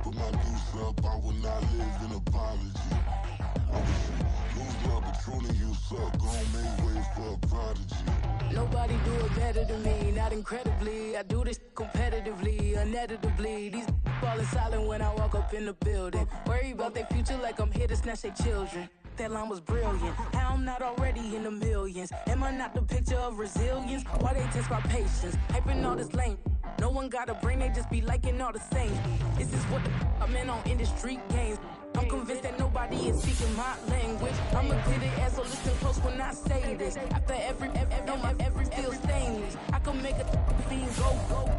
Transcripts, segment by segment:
Put my deuce up, I will not live in apology. Lose love, but truly you suck. Gon' make way for a prodigy. Nobody do it better than me, not incredibly. I do this competitively, uneditably. These falling silent when I walk up in the building. Worry about their future like I'm here to snatch their children. That line was brilliant. How I'm not already in the millions? Am I not the picture of resilience? Why they test my patience? Hyping all this lame. No one got a brain, they just be liking all the same. This is what the I'm in on industry games. I'm convinced that nobody is speaking my language. I'm a good ass, so listen close when I say this. After every feel stainless. I can make a fiend go.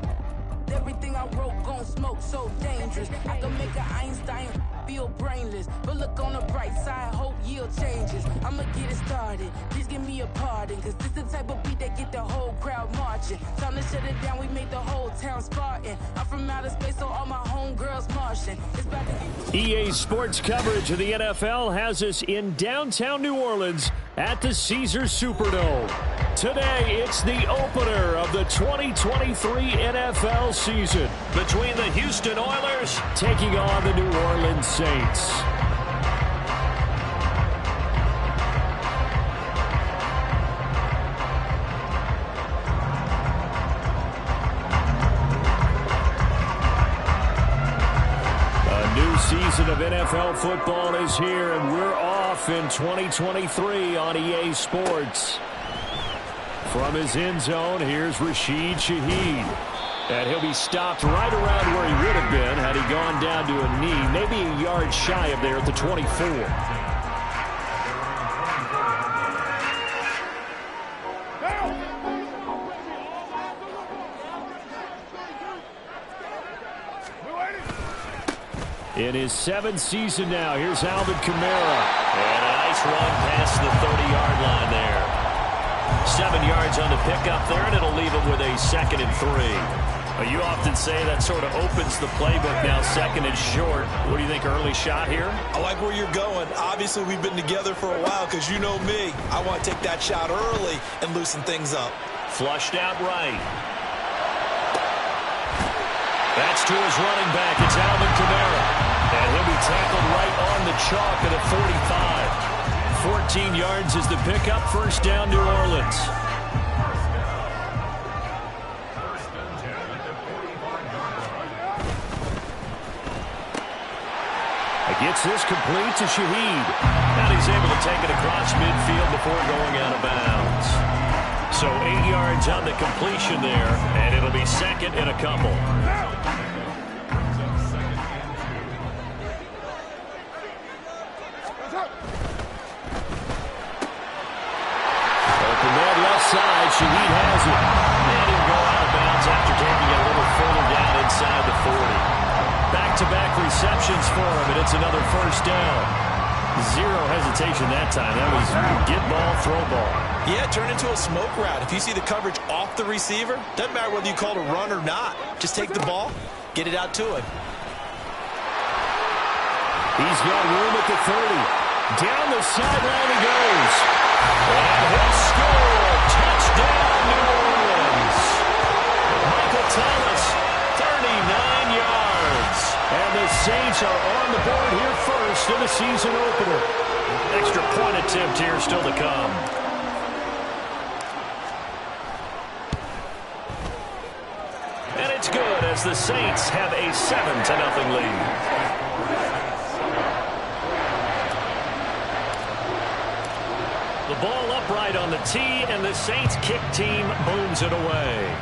Everything I wrote gon' smoke, so dangerous. I can make an Einstein feel brainless. But look on the bright side, hope yield changes. I'ma get it started, please give me a pardon. Cause this the type of beat that get the whole crowd marching. Time to shut it down, we made the whole town Spartan. I'm from outer space, so all my homegirls Martian. It's about to get... EA Sports coverage of the NFL has us in downtown New Orleans at the Caesars Superdome. Today, it's the opener of the 2023 NFL season between the Houston Oilers taking on the New Orleans Saints. A new season of NFL football is here, and we're off in 2023 on EA Sports. From his end zone, here's Rashid Shaheed. And he'll be stopped right around where he would have been had he gone down to a knee, maybe a yard shy of there at the 24. In his 7th season now, here's Alvin Kamara. And a nice run past the 30-yard line there. 7 yards on the pickup there, and it'll leave him with a 2nd and 3. You often say that sort of opens the playbook now, 2nd and short. What do you think, early shot here? I like where you're going. Obviously, we've been together for a while because you know me. I want to take that shot early and loosen things up. Flushed out right. That's to his running back. It's Alvin Kamara. And he'll be tackled right on the chalk at a 45. 14 yards is the pickup. First down, New Orleans. Gets this complete to Shaheed. And he's able to take it across midfield before going out of bounds. So 8 yards on the completion there, and it'll be 2nd and a couple. Side, Shaheed has it. And he'll go out of bounds after taking it a little further down inside the 40. Back-to-back receptions for him, and it's another first down. Zero hesitation that time. That was get ball, throw ball. Yeah, turn into a smoke route. If you see the coverage off the receiver, doesn't matter whether you call it a run or not. Just take the ball, get it out to him. He's got room at the 30. Down the sideline he goes. And he'll score. Touchdown, New Orleans. Michael Thomas, 39 yards. And the Saints are on the board here first in the season opener. Extra point attempt here still to come. And it's good as the Saints have a 7-0 lead. The ball upright on the tee, and the Saints kick team booms it away.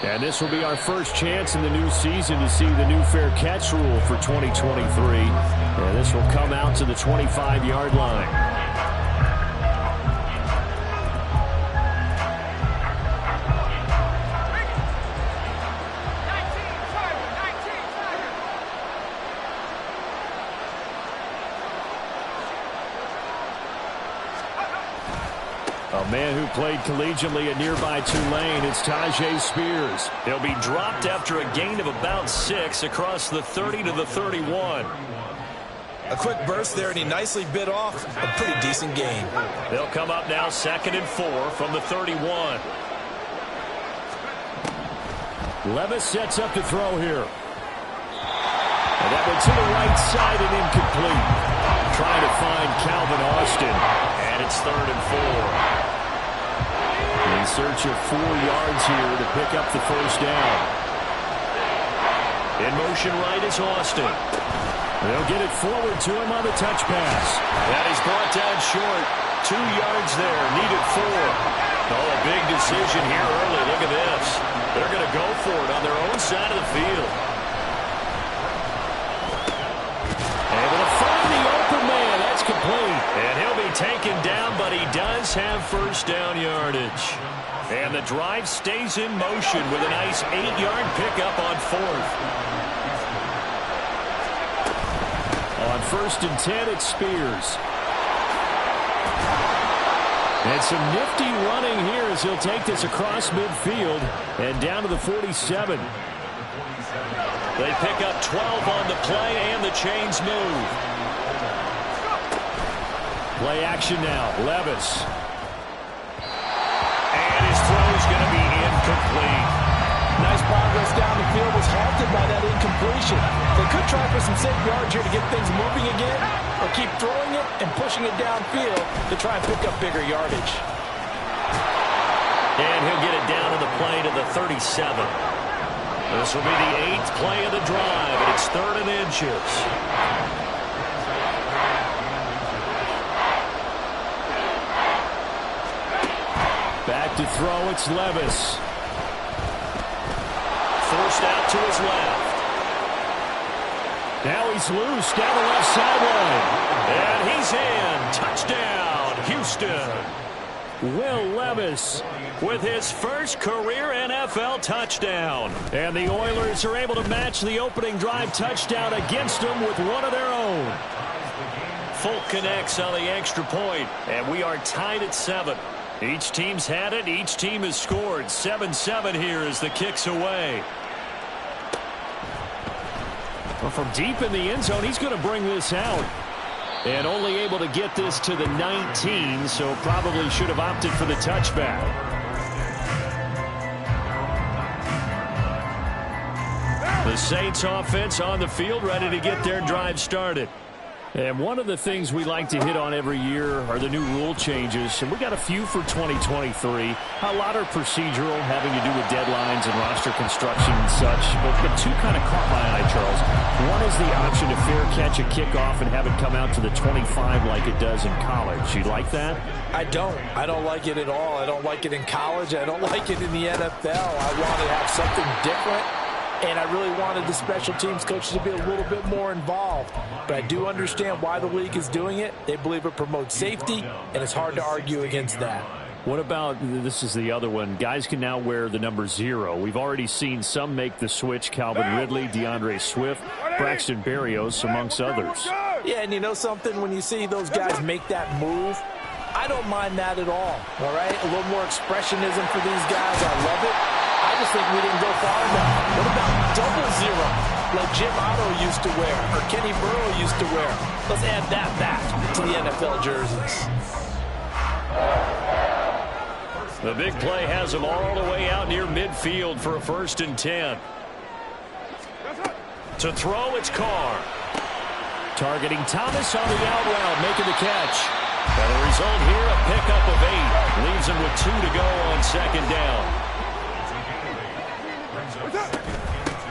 And this will be our first chance in the new season to see the new fair catch rule for 2023. And this will come out to the 25-yard line. A man who played collegiately at nearby Tulane, it's Tyjae Spears. He'll be dropped after a gain of about 6 across the 30 to the 31. A quick burst there, and he nicely bit off a pretty decent gain. They'll come up now 2nd and 4 from the 31. Levis sets up to throw here. And that went to the right side and incomplete. Trying to find Calvin Austin. And it's 3rd and 4. In search of 4 yards here to pick up the first down. In motion right is Austin. They'll get it forward to him on the touch pass. That is brought down short. 2 yards there. Needed 4. Oh, a big decision here early. Look at this. They're going to go for it on their own side of the field. Able to find the open man. That's complete. And he'll be taken down, but he does have first down yardage. And the drive stays in motion with a nice 8-yard pickup on 4th. On 1st and 10, it's Spears. And some nifty running here as he'll take this across midfield and down to the 47. They pick up 12 on the play, and the chains move. Play action now. Levis. And his throw's going to be incomplete. Nice progress down the field, was halted by that incompletion. They could try for some safe yards here to get things moving again, or keep throwing it and pushing it downfield to try and pick up bigger yardage. And he'll get it down to the play to the 37. This will be the 8th play of the drive, and it's 3rd and inches. Back to throw, it's Levis. Forced out to his left. Now he's loose down the left sideline. And he's in. Touchdown, Houston. Will Levis with his first career NFL touchdown. And the Oilers are able to match the opening drive touchdown against them with one of their own. Folk connects on the extra point, and we are tied at 7. Each team's had it. Each team has scored. 7-7 here as the kick's away. Well, from deep in the end zone, he's going to bring this out. And only able to get this to the 19, so probably should have opted for the touchback. The Saints offense on the field, ready to get their drive started. And one of the things we like to hit on every year are the new rule changes. And we got a few for 2023. A lot are procedural, having to do with deadlines and roster construction and such. But 2 kind of caught my eye, Charles. One is the option to fair catch a kickoff and have it come out to the 25 like it does in college. You like that? I don't. I don't like it at all. I don't like it in college. I don't like it in the NFL. I want to have something different. And I really wanted the special teams coaches to be a little bit more involved. But I do understand why the league is doing it. They believe it promotes safety, and it's hard to argue against that. What about, this is the other one, guys can now wear the number 0. We've already seen some make the switch, Calvin Ridley, DeAndre Swift, Braxton Berrios, amongst others. Yeah, and you know something? When you see those guys make that move, I don't mind that at all right? A little more expressionism for these guys. I love it. I just think we didn't go far enough. What about double 0, like Jim Otto used to wear, or Kenny Burrow used to wear? Let's add that back to the NFL jerseys. The big play has them all the way out near midfield for a 1st and 10. To throw, it's Carr. Targeting Thomas on the out route, making the catch. And the result here, a pickup of 8. Leaves him with 2 to go on 2nd down.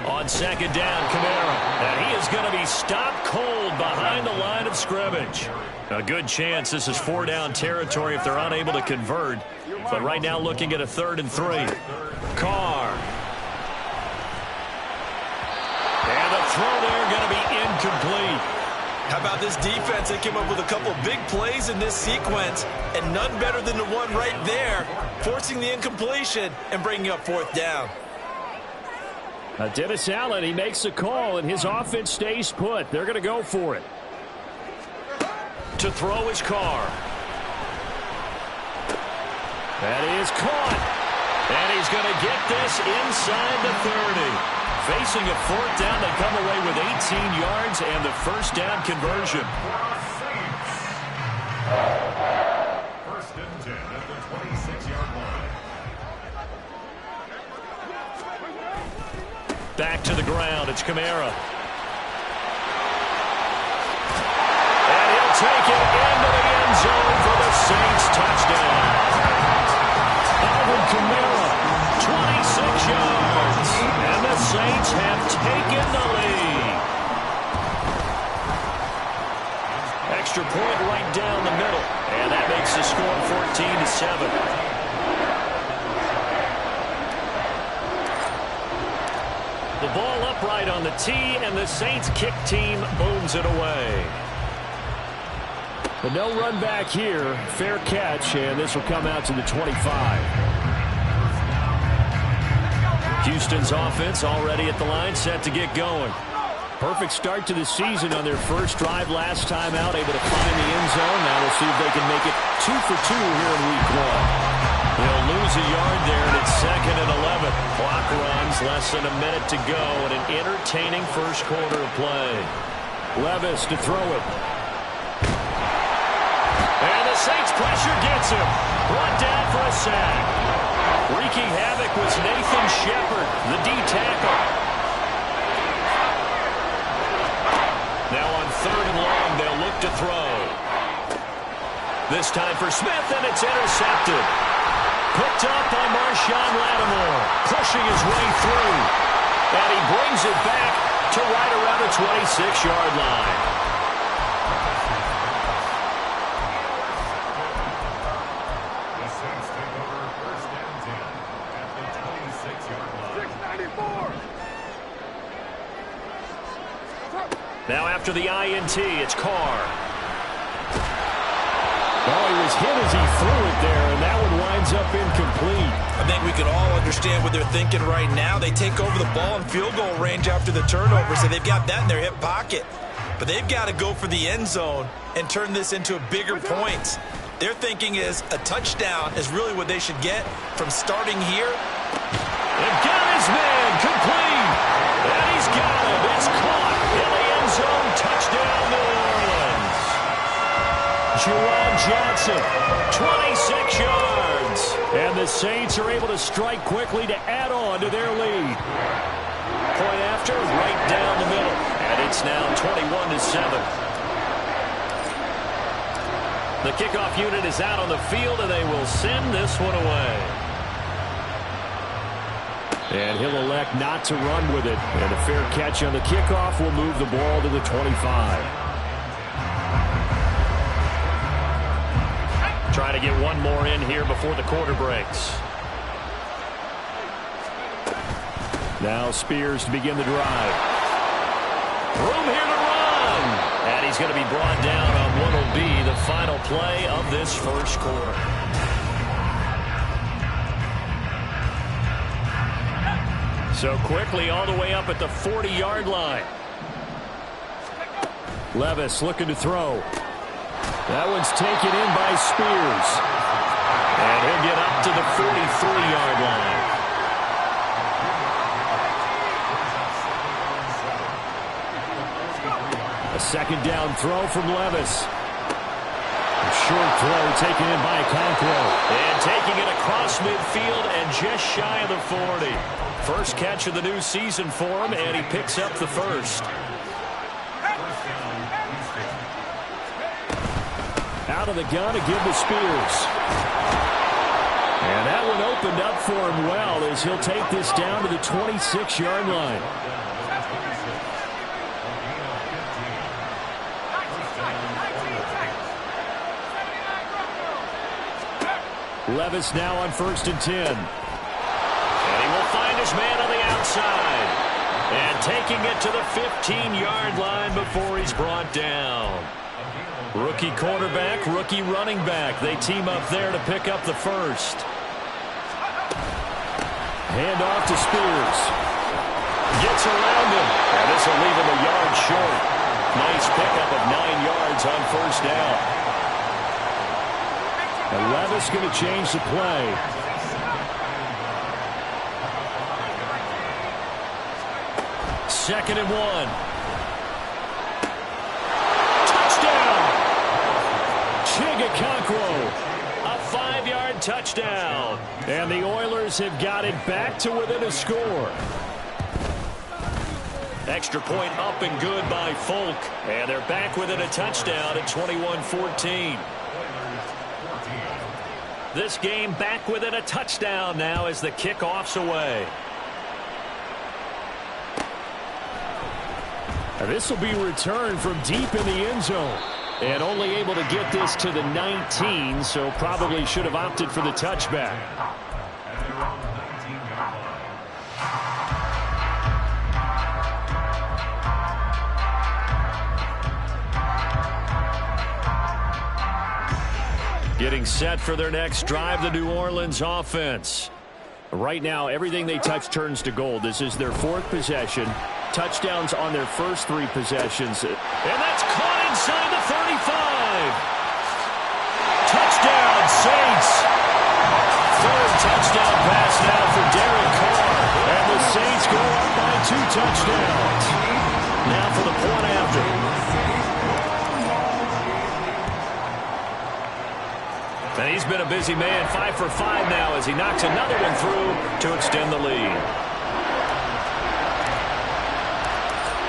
On 2nd down, Kamara. And he is going to be stopped cold behind the line of scrimmage. A good chance this is 4-down territory if they're unable to convert. But right now looking at a 3rd and 3. Carr. And the throw there going to be incomplete. How about this defense? They came up with a couple of big plays in this sequence, and none better than the one right there, forcing the incompletion and bringing up 4th down. Dennis Allen, he makes a call, and his offense stays put. They're going to go for it. To throw is Carr. That is caught. And he's going to get this inside the 30. Facing a 4th down, they come away with 18 yards and the 1st down conversion. 1st and 10 at the 26-yard line. Back to the ground, it's Kamara. take it into the end zone for the Saints touchdown. Alvin Kamara, 26 yards. And the Saints have taken the lead. Extra point right down the middle. And that makes the score 14-7. The ball upright on the tee, and the Saints kick team booms it away. But no run back here. Fair catch, and this will come out to the 25. Houston's offense already at the line, set to get going. Perfect start to the season on their first drive last time out, able to find the end zone. Now we'll see if they can make it 2 for 2 here in week 1. They'll lose a yard there, and it's 2nd and 11. Clock runs, less than a minute to go, and an entertaining first quarter of play. Levis to throw it. And the Saints pressure gets him. Brought down for a sack. Wreaking havoc was Nathan Shepard, the D tackle. Now on 3rd and long, they'll look to throw. This time for Smith, and it's intercepted. Picked up by Marshawn Lattimore, pushing his way through. And he brings it back to right around the 26-yard line. The Saints take over 1st and 10 at the 26-yard line. 694. Now after the INT, it's Carr. Oh, he was hit as he threw it there, and that one winds up incomplete. I think we can all understand what they're thinking right now. They take over the ball in field goal range after the turnover, so they've got that in their hip pocket. But they've got to go for the end zone and turn this into a bigger points. Their thinking is a touchdown is really what they should get from starting here. They've got his man complete. And he's got him. It's caught in the end zone. Touchdown, New Orleans. Juwan Johnson, 26 yards. and the Saints are able to strike quickly to add on to their lead. Point after, right down the middle, and it's now 21-7. The kickoff unit is out on the field, and they will send this one away. And he'll elect not to run with it, and a fair catch on the kickoff will move the ball to the 25. Trying to get one more in here before the quarter breaks. Now Spears to begin the drive. Room here to run. And he's going to be brought down on what will be the final play of this first quarter. So quickly all the way up at the 40-yard line. Levis looking to throw. That one's taken in by Spears. And he'll get up to the 43-yard line. A second down throw from Levis. A short throw taken in by Conquo. And taking it across midfield and just shy of the 40. First catch of the new season for him, and he picks up the first. Out of the gun to give to Spears. And that one opened up for him well as he'll take this down to the 26-yard line. Levis now on 1st and 10. And he will find his man on the outside. And taking it to the 15-yard line before he's brought down. Rookie quarterback, rookie running back. They team up there to pick up the first. Hand off to Spears. Gets around him. And this will leave him a yard short. Nice pickup of 9 yards on first down. And Levis going to change the play. Second and 1. Conquo, a 5-yard touchdown. And the Oilers have got it back to within a score. Extra point up and good by Folk. And they're back within a touchdown at 21-14. This game back within a touchdown now as the kickoff's away. And this will be returned from deep in the end zone. And only able to get this to the 19, so probably should have opted for the touchback. Getting set for their next drive, the New Orleans offense. Right now, everything they touch turns to gold. This is their 4th possession. Touchdowns on their first 3 possessions. And that's caught inside the 35. Touchdown, Saints. 3rd touchdown pass now for Derek Carr. And the Saints go up by 2 touchdowns. Now for the point after. And he's been a busy man, 5 for 5 now as he knocks another one through to extend the lead.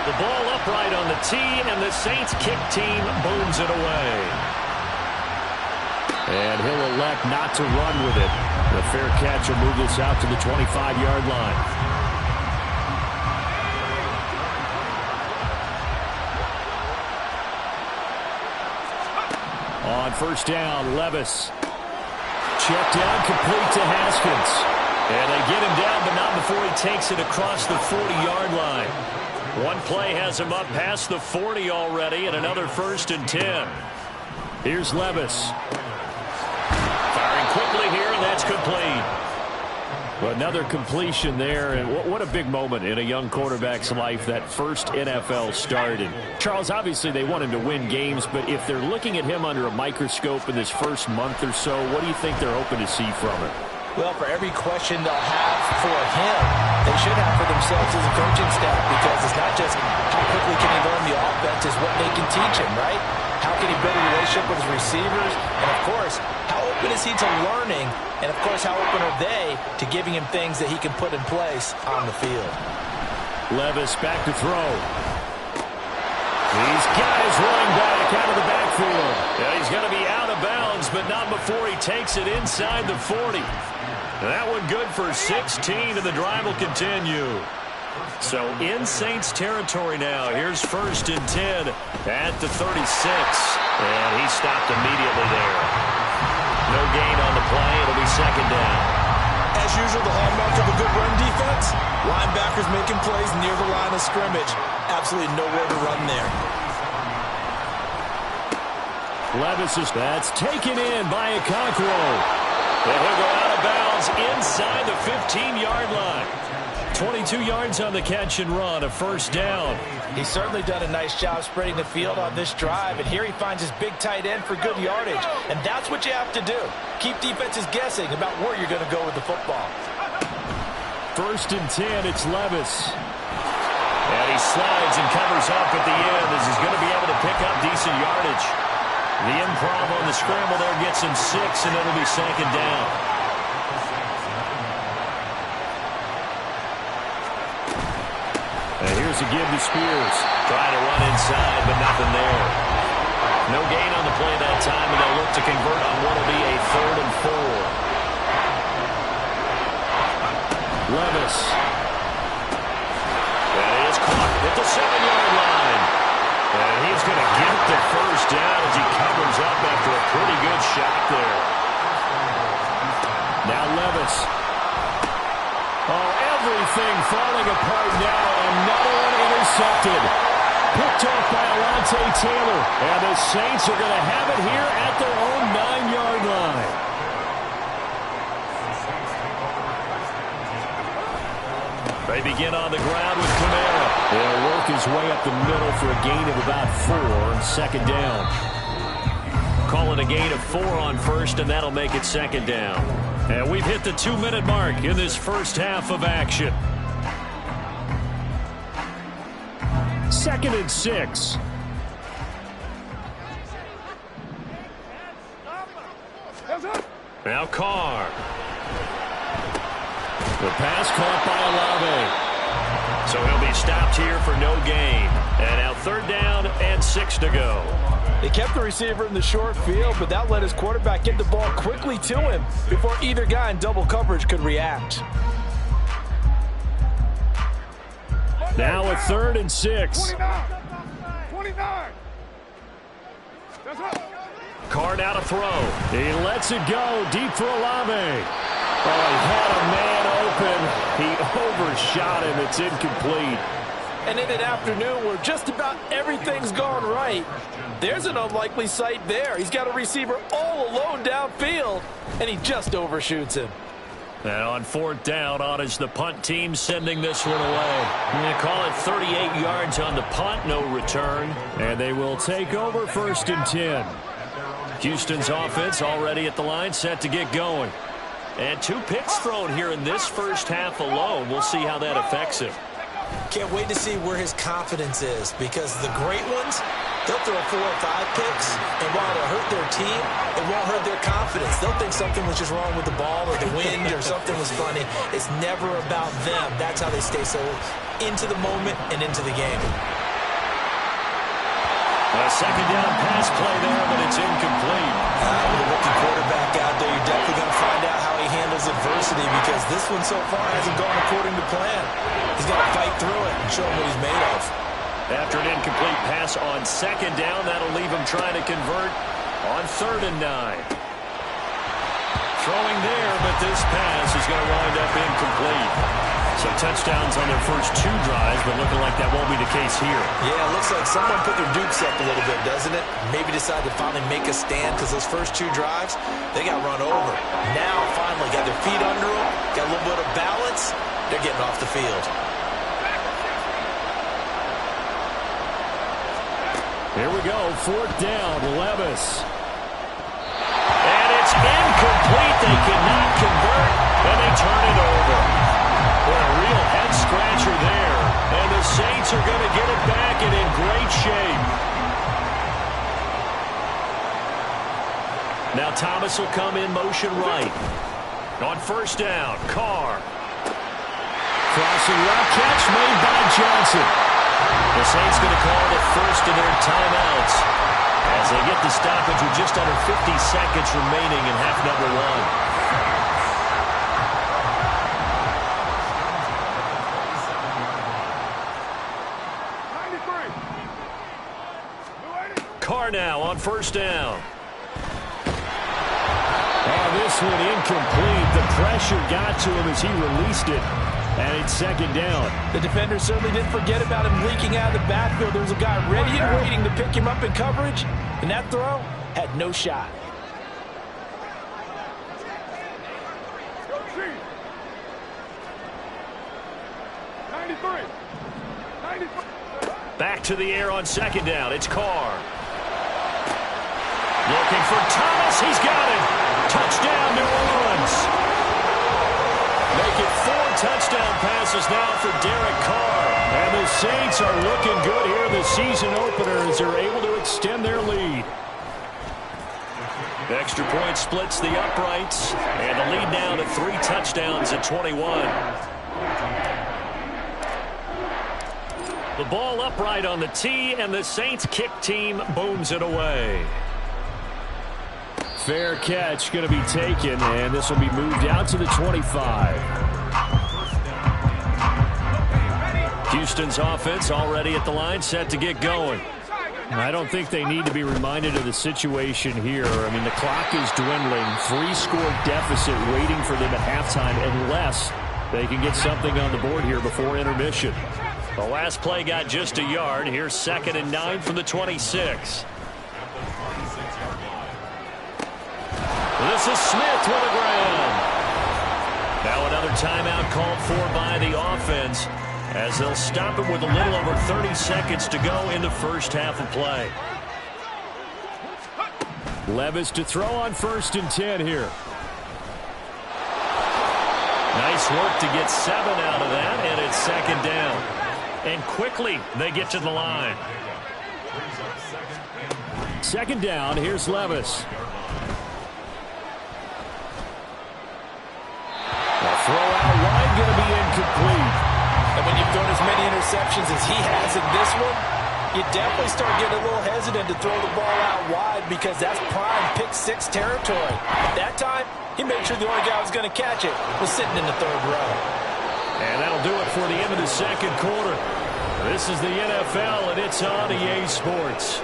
The ball upright on the tee, and the Saints kick team booms it away. And he'll elect not to run with it. The fair catch will move this out to the 25-yard line. On first down, Levis. Check down, complete to Haskins. And they get him down, but not before he takes it across the 40-yard line. One play has him up past the 40 already, and another 1st and 10. Here's Levis. Firing quickly here, and that's complete. Another completion there, and what a big moment in a young quarterback's life, that first NFL start. And Charles, obviously they want him to win games, but if they're looking at him under a microscope in this first month or so, what do you think they're hoping to see from him? Well, for every question they'll have for him, they should have for themselves as a coaching staff, because it's not just how quickly can he learn the offense, it's what they can teach him, right? How can he build a relationship with his receivers? And, of course, how open is he to learning? And, of course, how open are they to giving him things that he can put in place on the field? Levis back to throw. These guys running back out of the backfield. Yeah, he's going to be out of bounds, but not before he takes it inside the 40. That one good for 16, and the drive will continue. So in Saints territory now. Here's 1st and 10 at the 36. And he stopped immediately there. No gain on the play. It'll be 2nd down. As usual, the hallmark of a good run defense, linebackers making plays near the line of scrimmage. Absolutely nowhere to run there. Levis is that's taken in by Okonkwo. And he'll go out of bounds inside the 15-yard line. 22 yards on the catch and run, a 1st down. He's certainly done a nice job spreading the field on this drive, and here he finds his big tight end for good yardage. And that's what you have to do. Keep defenses guessing about where you're going to go with the football. 1st and 10, it's Levis. And he slides and covers up at the end as he's going to be able to pick up decent yardage. The improv on the scramble there gets him 6, and it'll be 2nd down. And here's a give to Spears. Trying to run inside, but nothing there. No gain on the play that time, and they'll look to convert on what will be a 3rd and 4. Levis. And it is caught at the 7-yard line. And he's going to get the 1st down as he covers up after a pretty good shot there. Now Levis. Oh, everything falling apart now. Another one intercepted. Picked off by Alontae Taylor. And the Saints are going to have it here at their own 9-yard line. They begin on the ground with Kamara. He'll work his way up the middle for a gain of about 4, 2nd down. Call it a gain of 4 on 1st, and that'll make it 2nd down. And we've hit the 2-minute mark in this first half of action. 2nd and 6. Now Carr. The pass caught by Olave. So he'll be stopped here for no gain. And now 3rd down and 6 to go. They kept the receiver in the short field, but that let his quarterback get the ball quickly to him before either guy in double coverage could react. Now a 3rd and 6. 29. Carr now to throw. He lets it go deep for Olave. Oh, he had a man open. He overshot him. It's incomplete. And in an afternoon where just about everything's gone right, there's an unlikely sight there. He's got a receiver all alone downfield, and he just overshoots him. And on 4th down, on is the punt team sending this one away. They call it 38 yards on the punt, no return. And they will take over 1st and 10. Houston's offense already at the line, set to get going. And 2 picks thrown here in this first half alone. We'll see how that affects him. Can't wait to see where his confidence is, because the great ones, they'll throw 4 or 5 picks, and while it'll hurt their team, it won't hurt their confidence. They'll think something was just wrong with the ball or the wind or something was funny. It's never about them. That's how they stay so into the moment and into the game. A 2nd down pass play there, but it's incomplete. With a rookie quarterback out there, you're definitely going to find out how he handles adversity, because this one so far hasn't gone according to plan. He's got to fight through it and show him what he's made of. After an incomplete pass on 2nd down, that'll leave him trying to convert on 3rd and 9. Throwing there, but this pass is going to wind up incomplete. So touchdowns on their first 2 drives, but looking like that won't be the case here. Yeah, it looks like someone put their dukes up a little bit, doesn't it? Maybe decided to finally make a stand, because those first 2 drives, they got run over. Now, finally, got their feet under them, got a little bit of balance. They're getting off the field. Here we go, 4th down, Levis. And it's incomplete. They cannot convert, and they turn it over. What a real head-scratcher there. And the Saints are going to get it back and in great shape. Now Thomas will come in motion right. On 1st down, Carr. Crossing route catch made by Johnson. The Saints going to call the first of their timeouts as they get the stoppage with just under 50 seconds remaining in half number 1. Carr now on 1st down. Oh, this one incomplete. The pressure got to him as he released it. And it's 2nd down. The defender certainly didn't forget about him leaking out of the backfield. There was a guy ready and waiting to pick him up in coverage, and that throw had no shot. Back to the air on 2nd down. It's Carr. Looking for Thomas. He's got it. Touchdown, New Orleans. Make it 4 touchdown passes now for Derek Carr. And the Saints are looking good here in the season opener as they're able to extend their lead. The extra point splits the uprights, and the lead now to 3 touchdowns at 21. The ball upright on the tee, and the Saints kick team booms it away. Fair catch going to be taken, and this will be moved out to the 25. Houston's offense already at the line, set to get going. I don't think they need to be reminded of the situation here. I mean, the clock is dwindling. 3-score deficit waiting for them at halftime unless they can get something on the board here before intermission. The last play got just a yard. Here's 2nd and 9 from the 26. This is Smith with a grab. Now another timeout called for by the offense as they'll stop it with a little over 30 seconds to go in the first half of play. Levis to throw on 1st and 10 here. Nice work to get 7 out of that, and it's 2nd down. And quickly they get to the line. 2nd down, here's Levis. The throw out wide going to be incomplete. And when you throwing as many interceptions as he has in this one, you definitely start getting a little hesitant to throw the ball out wide because that's prime pick six territory. At that time, he made sure the only guy who was going to catch it was sitting in the third row. And that'll do it for the end of the second quarter. This is the NFL, and it's on EA Sports.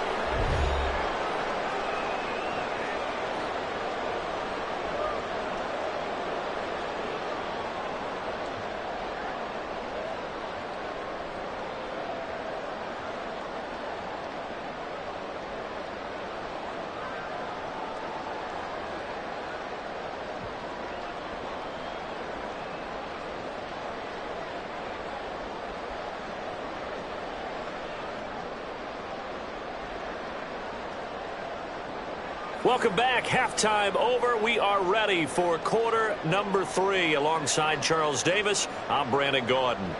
Welcome back. Halftime over. We are ready for quarter number 3. Alongside Charles Davis, I'm Brandon Gaudin.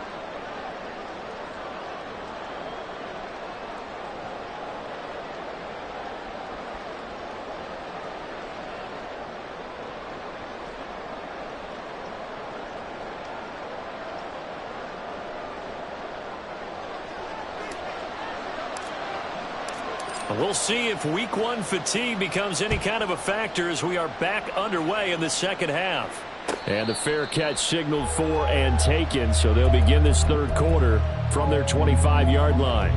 We'll see if week 1 fatigue becomes any kind of a factor as we are back underway in the second half. And the fair catch signaled for and taken, so they'll begin this third quarter from their 25-yard line.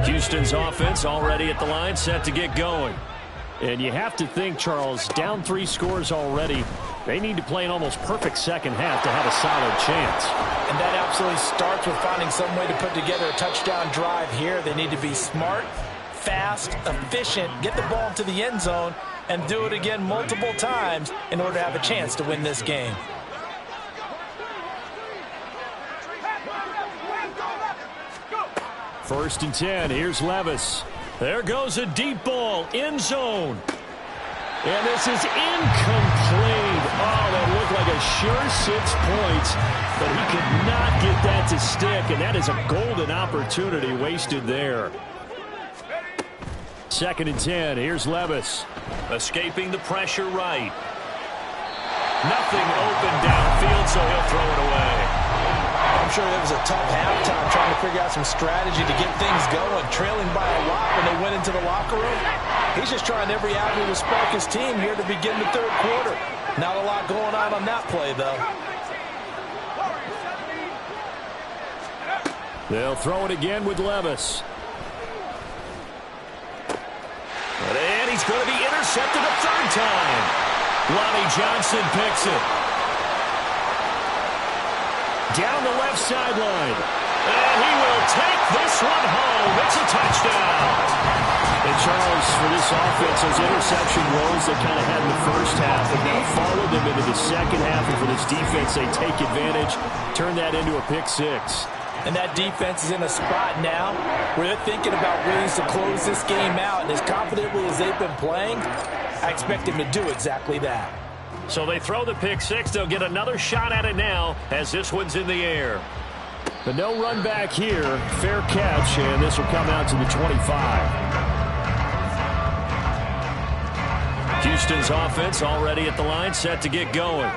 Houston's offense already at the line, set to get going. And you have to think, Charles, down 3 scores already. They need to play an almost perfect second half to have a solid chance. And that absolutely starts with finding some way to put together a touchdown drive here. They need to be smart, fast, efficient, get the ball to the end zone, and do it again multiple times in order to have a chance to win this game. First and 10. Here's Levis. There goes a deep ball, end zone. And this is incomplete. Oh, that looked like a sure 6 points, but he could not get that to stick, and that is a golden opportunity wasted there. Second and 10. Here's Levis. Escaping the pressure right. Nothing open downfield, so he'll throw it away. I'm sure it was a tough halftime trying to figure out some strategy to get things going, trailing by a lot when they went into the locker room. He's just trying every avenue to spark his team here to begin the third quarter. Not a lot going on that play, though. They'll throw it again with Levis. And he's going to be intercepted a third time. Lonnie Johnson picks it. Down the left sideline. And he will take this one home. It's a touchdown. And Charles, for this offense, those interception woes they kind of had in the first half have now followed them into the second half. And for this defense, they take advantage, turn that into a pick 6. And that defense is in a spot now where they're thinking about ways to close this game out. And as confidently as they've been playing, I expect them to do exactly that. So they throw the pick 6. They'll get another shot at it now as this one's in the air. But no run back here. Fair catch, and this will come out to the 25. Houston's offense already at the line, set to get going.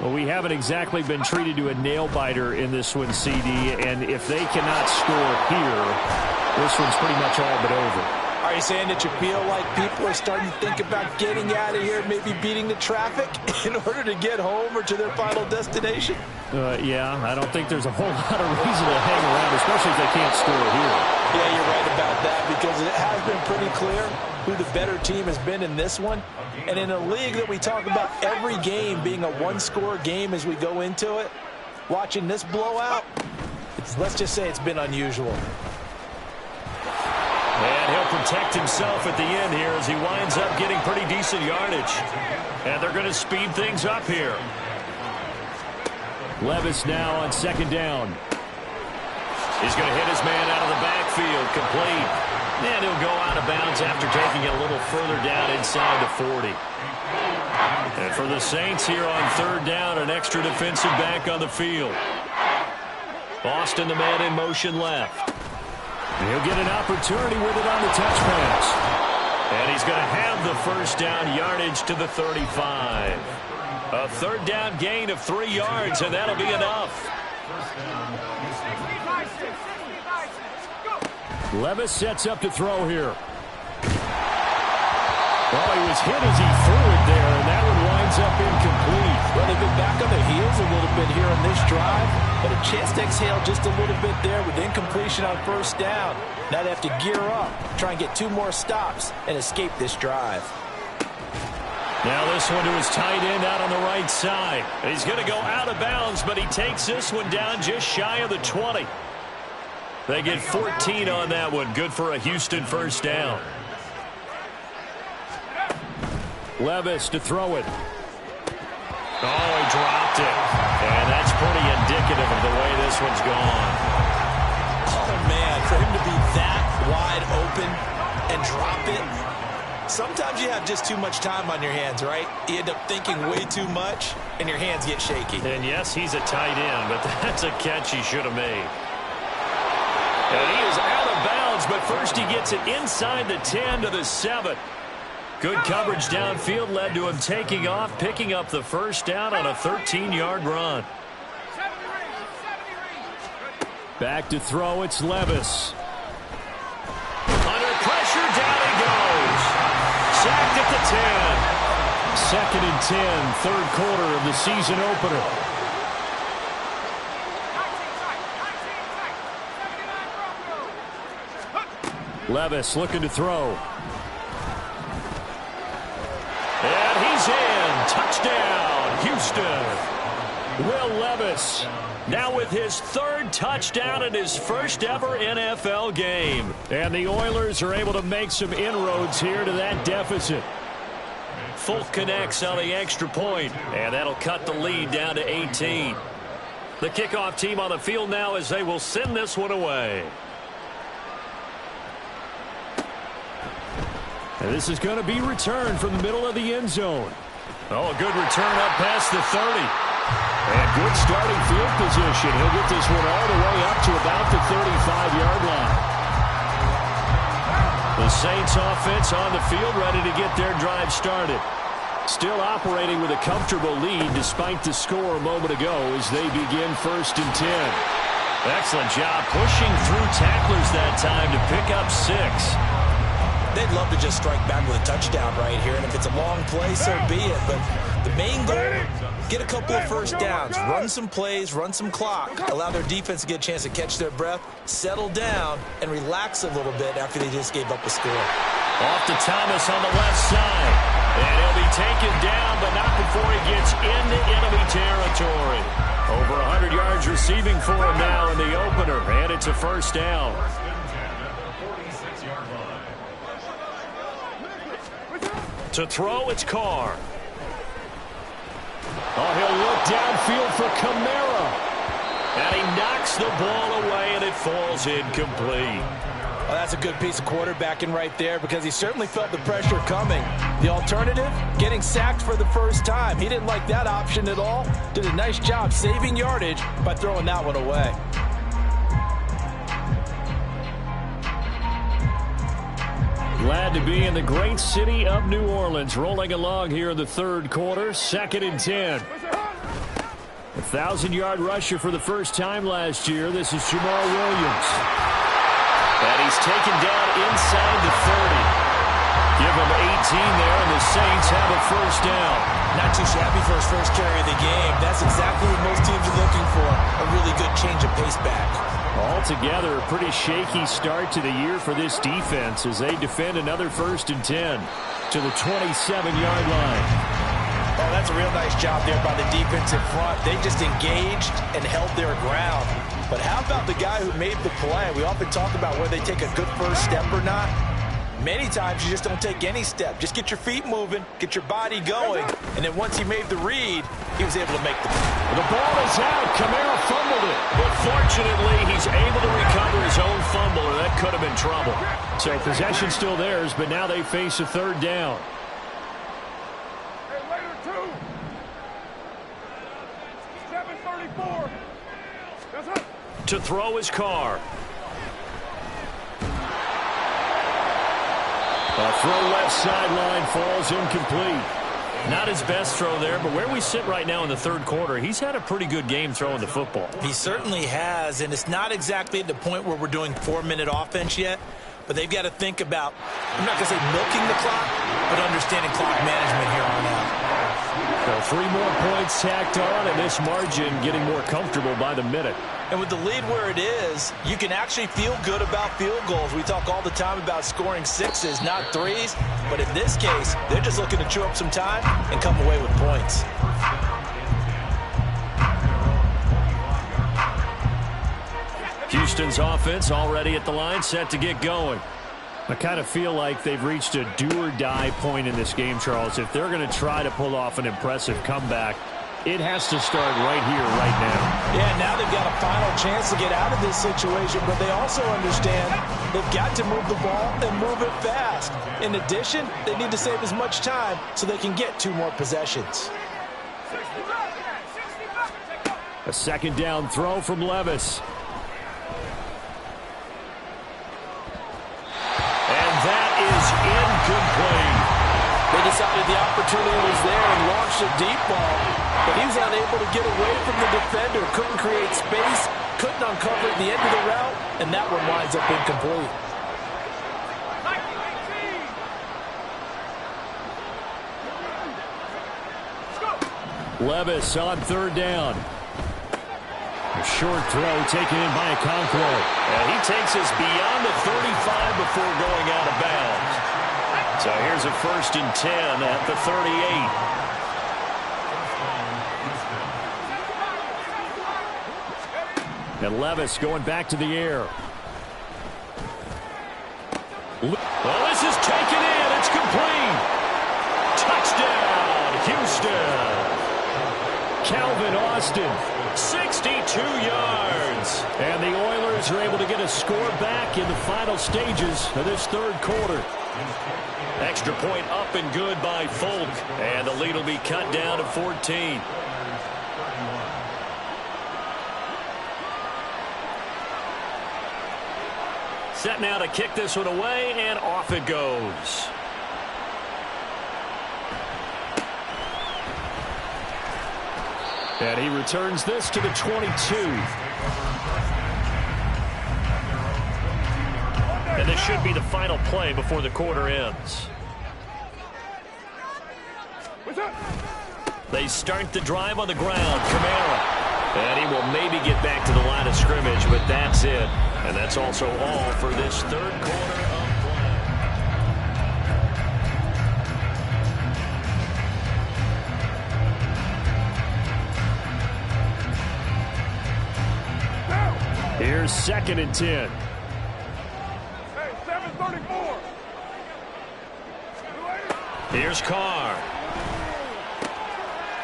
Well, we haven't exactly been treated to a nail-biter in this one, CD, and if they cannot score here, this one's pretty much all but over. Are you saying that you feel like people are starting to think about getting out of here, maybe beating the traffic in order to get home or to their final destination? Yeah, I don't think there's a whole lot of reason to hang around, especially if they can't score here. Yeah, you're right about that because it has been pretty clear who the better team has been in this one. And in a league that we talk about every game being a one-score game as we go into it, watching this blowout, let's just say it's been unusual. And he'll protect himself at the end here as he winds up getting pretty decent yardage. And they're going to speed things up here. Levis now on second down. He's going to hit his man out of the backfield, complete. And he'll go out of bounds after taking it a little further down inside the 40. And for the Saints here on third down, an extra defensive back on the field. Boston, the man in motion left. And he'll get an opportunity with it on the touch pass. And he's going to have the first down yardage to the 35. A third down gain of 3 yards, and that'll be enough. Levis sets up to throw here. Oh, he was hit as he threw it there, and that one winds up incomplete. Well, they've been back on their heels a little bit here on this drive, but a chance to exhale just a little bit there with incompletion on first down. Now they have to gear up, try and get 2 more stops, and escape this drive. Now this one to his tight end out on the right side. He's going to go out of bounds, but he takes this one down just shy of the 20. They get 14 on that one. Good for a Houston first down. Levis to throw it. Oh, he dropped it. And that's pretty indicative of the way this one's gone. Oh, man, for him to be that wide open and drop it. Sometimes you have just too much time on your hands, right? You end up thinking way too much, and your hands get shaky. And yes, he's a tight end, but that's a catch he should have made. And he is out of bounds, but first he gets it inside the 10 to the 7. Good coverage downfield led to him taking off, picking up the first down on a 13-yard run. Back to throw, it's Levis. Under pressure, down he goes. Sacked at the 10. 2nd and 10, third quarter of the season opener. Levis looking to throw. And he's in. Touchdown, Houston. Will Levis now with his 3rd touchdown in his first ever NFL game. And the Oilers are able to make some inroads here to that deficit. Folk connects on the extra point, and that'll cut the lead down to 18. The kickoff team on the field now as they will send this one away. And this is going to be returned from the middle of the end zone. Oh, a good return up past the 30. And good starting field position. He'll get this one all the way up to about the 35-yard line. The Saints offense on the field ready to get their drive started. Still operating with a comfortable lead despite the score a moment ago as they begin 1st and 10. Excellent job pushing through tacklers that time to pick up 6. They'd love to just strike back with a touchdown right here, and if it's a long play, so be it. But the main goal, get a couple of first downs, run some plays, run some clock, allow their defense to get a chance to catch their breath, settle down, and relax a little bit after they just gave up a score. Off to Thomas on the left side. And he'll be taken down, but not before he gets into enemy territory. Over 100 yards receiving for him now in the opener, and it's a first down. To throw, it's Carr. Oh, he'll look downfield for Kamara. And he knocks the ball away, and it falls incomplete. Well, that's a good piece of quarterbacking right there because he certainly felt the pressure coming. The alternative, getting sacked for the first time. He didn't like that option at all. Did a nice job saving yardage by throwing that one away. Glad to be in the great city of New Orleans, rolling along here in the 3rd quarter, 2nd and 10. 1,000-yard rusher for the first time last year. This is Jamal Williams. And he's taken down inside the 30. Give him 18 there, and the Saints have a first down. Not too shabby for his first carry of the game. That's exactly what most teams are looking for, a really good change of pace back. Altogether, a pretty shaky start to the year for this defense as they defend another 1st and 10 to the 27-yard line. Oh, that's a real nice job there by the defense in front. They just engaged and held their ground. But how about the guy who made the play? We often talk about whether they take a good first step or not. Many times you just don't take any step. Just get your feet moving, get your body going, and then once he made the read, he was able to make the play. The ball is out. Kamara fumbled it. But fortunately, he's able to recover his own fumble, or that could have been trouble. So possession still theirs, but now they face a 3rd down. To throw his Carr. A throw left sideline falls incomplete. Not his best throw there, but where we sit right now in the third quarter, he's had a pretty good game throwing the football. He certainly has, and it's not exactly at the point where we're doing 4-minute offense yet, but they've got to think about, I'm not going to say milking the clock, but understanding clock management here on out. So 3 more points tacked on, and this margin getting more comfortable by the minute. And with the lead where it is, you can actually feel good about field goals. We talk all the time about scoring 6s, not 3s. But in this case, they're just looking to chew up some time and come away with points. Houston's offense already at the line, set to get going. I kind of feel like they've reached a do-or-die point in this game, Charles. If they're going to try to pull off an impressive comeback, it has to start right here, right now. Yeah, now they've got a final chance to get out of this situation, but they also understand they've got to move the ball and move it fast. In addition, they need to save as much time so they can get 2 more possessions. A second down throw from Levis. And that is incomplete. They decided the opportunity was there and launched a deep ball, but he was unable to get away from the defender, couldn't create space, couldn't uncover at the end of the route, and that one winds up incomplete. Levis on third down. A short throw taken in by Okonkwo. And he takes us beyond the 35 before going out of bounds. So here's a 1st and 10 at the 38. And Levis going back to the air. Well, this is taken in. It's complete. Touchdown, Houston. Calvin Austin. 62 yards. And the Oilers are able to get a score back in the final stages of this third quarter. Extra point up and good by Folk. And the lead will be cut down to 14. Set now to kick this one away, and off it goes. And he returns this to the 22. And this should be the final play before the quarter ends. They start the drive on the ground. Kamara. And he will maybe get back to the line of scrimmage, but that's it. And that's also all for this third quarter of play. Here's 2nd and 10. Hey, 7:34. Here's Carr.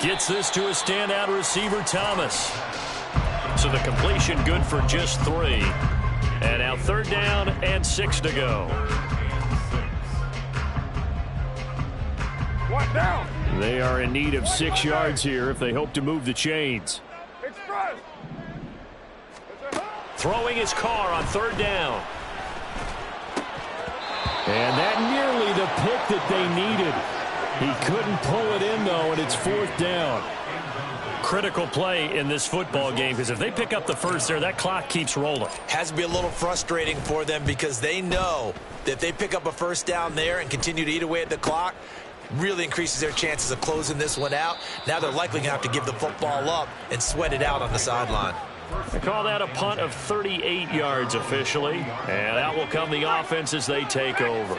Gets this to a standout receiver, Thomas. So the completion good for just 3. And now 3rd down and 6 to go. One down. They are in need of 6 yards here if they hope to move the chains. Express. Throwing his Carr on 3rd down. And that nearly the pick that they needed. He couldn't pull it in, though, and it's 4th down. Critical play in this football game, because if they pick up the first there, that clock keeps rolling. Has to be a little frustrating for them because they know that if they pick up a 1st down there and continue to eat away at the clock, really increases their chances of closing this one out. Now they're likely going to have to give the football up and sweat it out on the sideline. They call that a punt of 38 yards officially, and out will come the offense as they take over.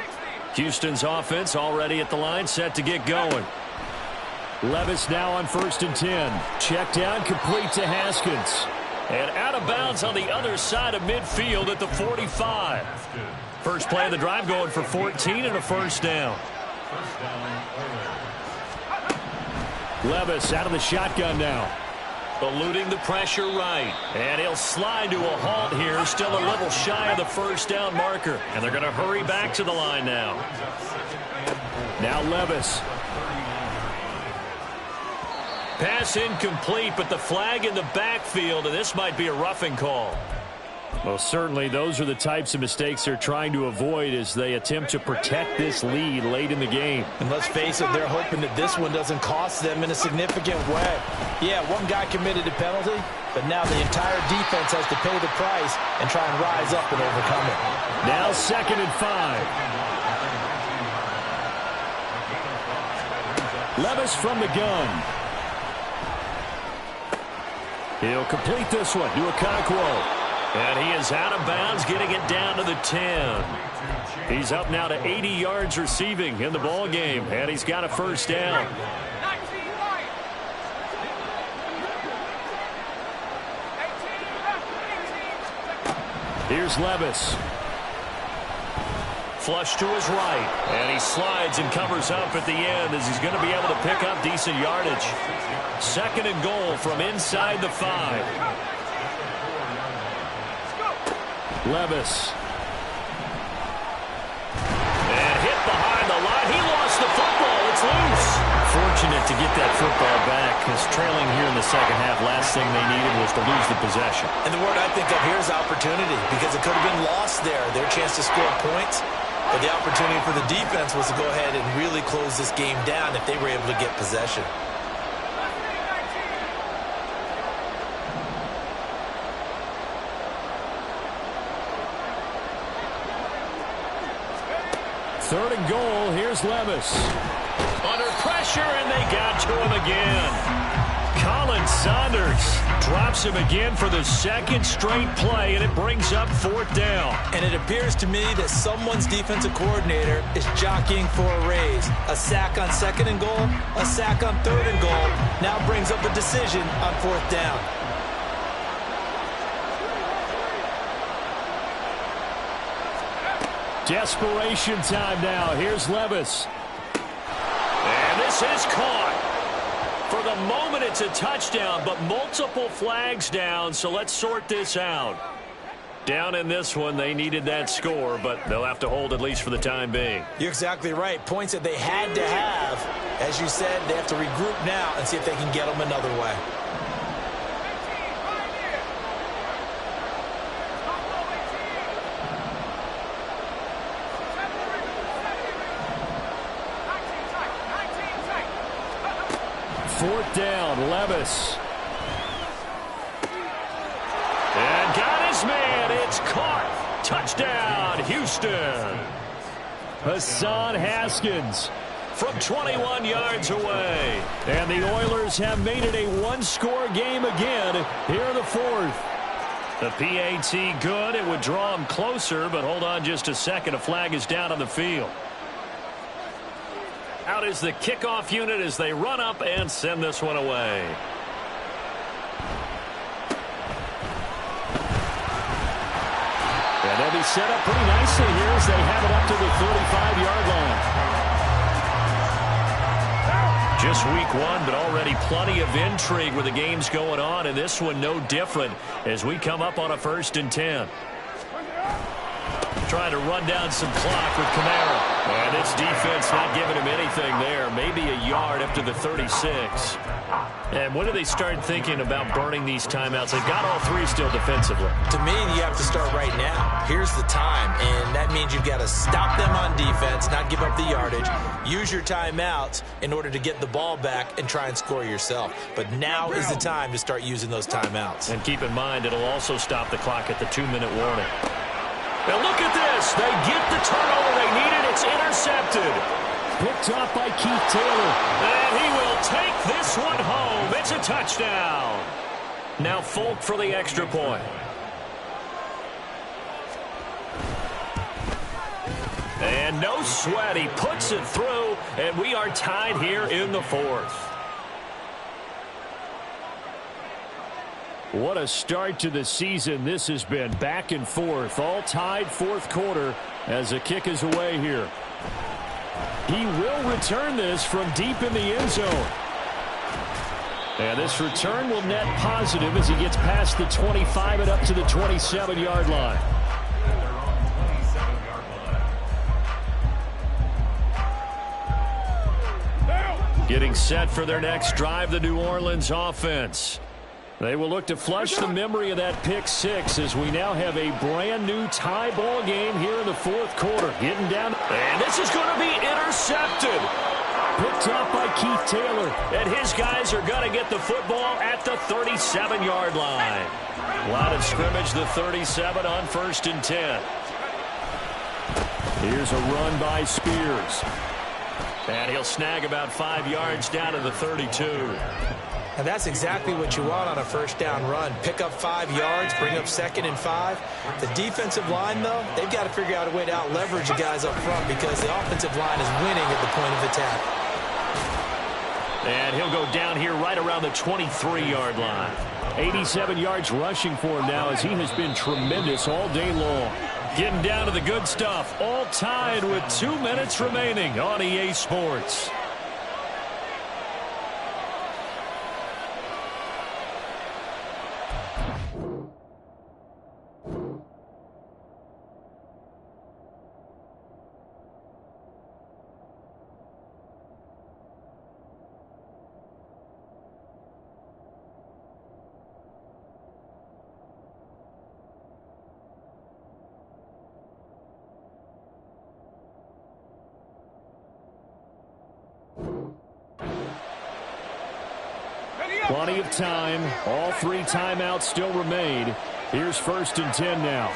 Houston's offense already at the line, set to get going. Levis now on 1st and 10. Check down, complete to Haskins. And out of bounds on the other side of midfield at the 45. First play of the drive going for 14 and a 1st down. Levis out of the shotgun now. Eluding the pressure right. And he'll slide to a halt here. Still a little shy of the 1st down marker. And they're going to hurry back to the line now. Now Levis. Pass incomplete, but the flag in the backfield, and this might be a roughing call. Well, certainly those are the types of mistakes they're trying to avoid as they attempt to protect this lead late in the game. And let's face it, they're hoping that this one doesn't cost them in a significant way. Yeah, one guy committed a penalty, but now the entire defense has to pay the price and try and rise up and overcome it. Now 2nd and 5. Levis from the gun. He'll complete this one to Okonkwo. And he is out of bounds, getting it down to the 10. He's up now to 80 yards receiving in the ball game, and he's got a first down. Here's Levis. Flush to his right, and he slides and covers up at the end as he's going to be able to pick up decent yardage. 2nd and goal from inside the 5. Levis. And hit behind the line. He lost the football. It's loose. Fortunate to get that football back, because trailing here in the second half, last thing they needed was to lose the possession. And the word I think of here is opportunity, because it could have been lost there. Their chance to score points, but the opportunity for the defense was to go ahead and really close this game down if they were able to get possession. Third and goal, here's Levis. Under pressure, and they got to him again. Colin Saunders drops him again for the second straight play, and it brings up 4th down. And it appears to me that someone's defensive coordinator is jockeying for a raise. A sack on 2nd and goal, a sack on 3rd and goal, now brings up a decision on 4th down. Desperation time now. Here's Levis. And this is caught. For the moment, it's a touchdown, but multiple flags down, so let's sort this out. Down in this one, they needed that score, but they'll have to hold at least for the time being. You're exactly right. Points that they had to have. As you said, they have to regroup now and see if they can get them another way. Fourth down, Levis. And got his man. It's caught. Touchdown, Houston. Hassan Haskins from 21 yards away. And the Oilers have made it a one-score game again here in the 4th. The PAT good. It would draw him closer, but hold on just a second. A flag is down on the field. Out is the kickoff unit as they run up and send this one away. And they'll be set up pretty nicely here as they have it up to the 35-yard line. Just week 1, but already plenty of intrigue with the games going on, and this one no different as we come up on a 1st and 10. Trying to run down some clock with Kamara. And this defense not giving him anything there. Maybe a yard up to the 36. And when do they start thinking about burning these timeouts? They've got all 3 still defensively. To me, you have to start right now. Here's the time, and that means you've got to stop them on defense, not give up the yardage, use your timeouts in order to get the ball back and try and score yourself. But now is the time to start using those timeouts. And keep in mind, it'll also stop the clock at the 2-minute warning. Now look at this. They get the turnover they needed. It's intercepted. Picked off by Keith Taylor. And he will take this one home. It's a touchdown. Now Folk for the extra point. And no sweat. He puts it through, and we are tied here in the 4th. What a start to the season this has been. Back and forth, all tied 4th quarter as the kick is away here. He will return this from deep in the end zone. And this return will net positive as he gets past the 25 and up to the 27-yard line. Getting set for their next drive, the New Orleans offense. They will look to flush the memory of that pick six as we now have a brand new tie ball game here in the fourth quarter. Getting down. And this is going to be intercepted. Picked up by Keith Taylor. And his guys are going to get the football at the 37-yard line. Line of scrimmage, the 37 on 1st and 10. Here's a run by Spears. And he'll snag about 5 yards down to the 32. And that's exactly what you want on a first down run. Pick up 5 yards, bring up 2nd and 5. The defensive line, though, they've got to figure out a way to out-leverage the guys up front because the offensive line is winning at the point of attack. And he'll go down here right around the 23-yard line. 87 yards rushing for him now as he has been tremendous all day long. Getting down to the good stuff. All tied with 2 minutes remaining on EA Sports. Plenty of time. All 3 timeouts still remain. Here's 1st and 10 now.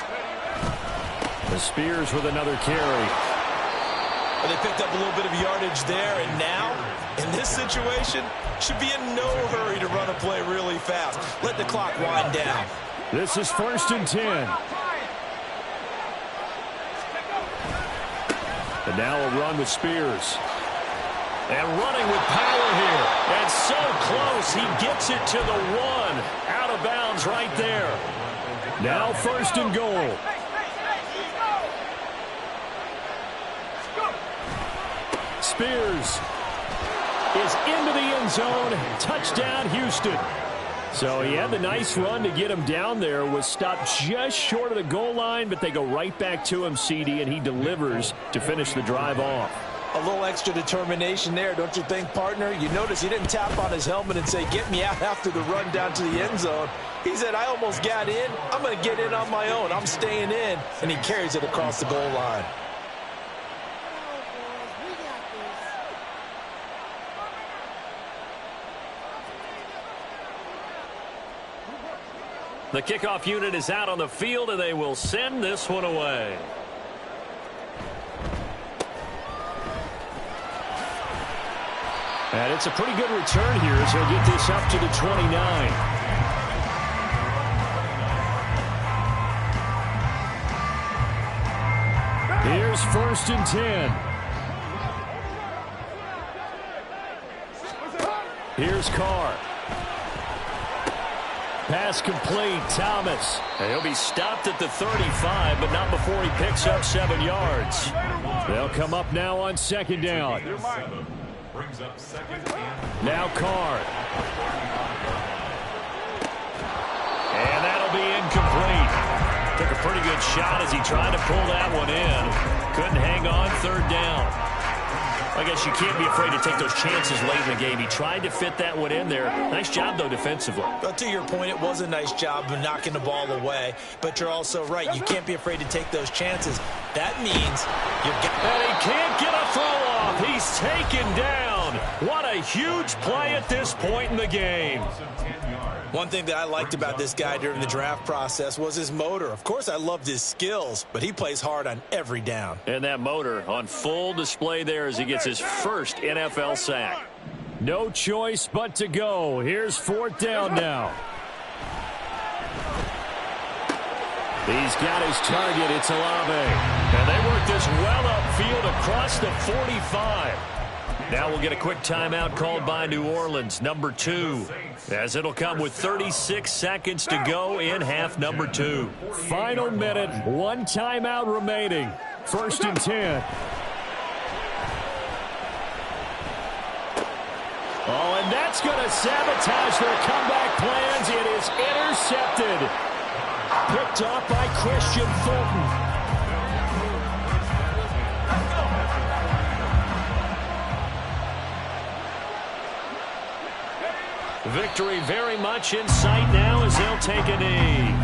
The Spears with another carry. Well, they picked up a little bit of yardage there, and now, in this situation, should be in no hurry to run a play really fast. Let the clock wind down. This is 1st and 10. And now a run with Spears. And running with power here. And so close, he gets it to the 1. Out of bounds right there. Now 1st and goal. Spears is into the end zone. Touchdown, Houston. So he had the nice run to get him down there. Was stopped just short of the goal line, but they go right back to him, CD, and he delivers to finish the drive off. A little extra determination there, don't you think, partner? You notice he didn't tap on his helmet and say, get me out after the run down to the end zone. He said, I almost got in. I'm going to get in on my own. I'm staying in. And he carries it across the goal line. The kickoff unit is out on the field, and they will send this one away. And it's a pretty good return here as he'll get this up to the 29. Here's 1st and 10. Here's Carr. Pass complete, Thomas. And he'll be stopped at the 35, but not before he picks up 7 yards. They'll come up now on 2nd down. Brings up 2nd and now Carr. And that'll be incomplete. Took a pretty good shot as he tried to pull that one in. Couldn't hang on 3rd down. I guess you can't be afraid to take those chances late in the game. He tried to fit that one in there. Nice job, though, defensively. But to your point, it was a nice job of knocking the ball away. But you're also right. You can't be afraid to take those chances. That means you're and he can't get a throw off. He's taken down. What a huge play at this point in the game. One thing that I liked about this guy during the draft process was his motor. Of course, I loved his skills, but he plays hard on every down. And that motor on full display there as he gets his first NFL sack. No choice but to go. Here's 4th down now. He's got his target. It's Olave. And they work this well upfield across the 45. Now we'll get a quick timeout called by New Orleans, number 2, as it'll come with 36 seconds to go in half number 2. Final minute, 1 timeout remaining. 1st and 10. Oh, and that's going to sabotage their comeback plans. It is intercepted. Picked off by Christian Fulton. Victory very much in sight now as they'll take a knee.